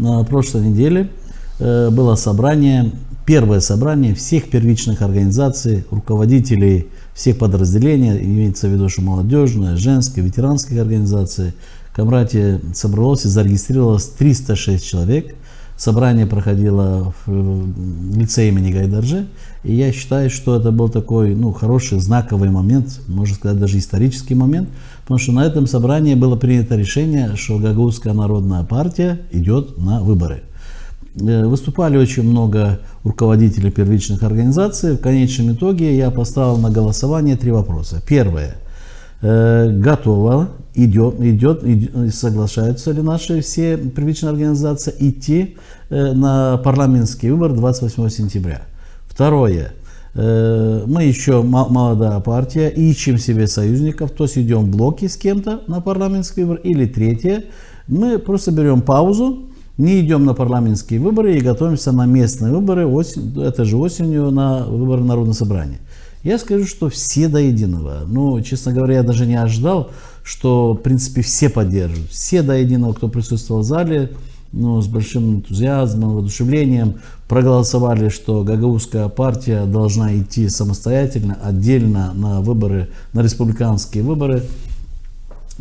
на прошлой неделе было собрание, первое собрание всех первичных организаций, руководителей всех подразделений, имеется в виду, что молодежные, женские, ветеранские организации. В Камрате собралось и зарегистрировалось 306 человек. Собрание проходило в лицее имени Гайдаржи. И я считаю, что это был такой хороший знаковый момент, можно сказать, даже исторический момент, потому что на этом собрании было принято решение, что Гагаузская народная партия идет на выборы. Выступали очень много руководителей первичных организаций. В конечном итоге я поставил на голосование 3 вопроса. Первое. Готово, идет, соглашаются ли наши все первичные организации идти на парламентский выбор 28 сентября. Второе. Мы еще молодая партия, ищем себе союзников, то есть идем в блоки с кем-то на парламентский выбор. Или третье. Мы просто берем паузу, не идем на парламентские выборы и готовимся на местные выборы этой же осенью на выборы Народного собрания. Я скажу, что все до единого. Честно говоря, я даже не ожидал, что, в принципе, все поддержат. Все до единого, кто присутствовал в зале, с большим энтузиазмом, воодушевлением проголосовали, что Гагаузская партия должна идти самостоятельно, отдельно на выборы, на республиканские выборы.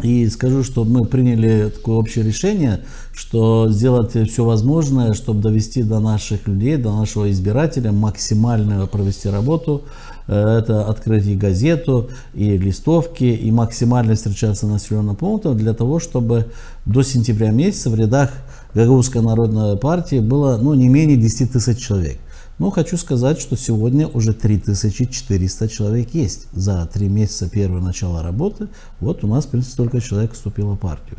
И скажу, что мы приняли такое общее решение, что сделать все возможное, чтобы довести до наших людей, до нашего избирателя, максимально провести работу. Это открыть и газету, и листовки, и максимально встречаться с населенным пунктом для того, чтобы до сентября месяца в рядах Гагаузской народной партии было не менее 10 тысяч человек. Хочу сказать, что сегодня уже 3400 человек есть. За 3 месяца первого начала работы, вот у нас, в принципе, столько человек вступило в партию.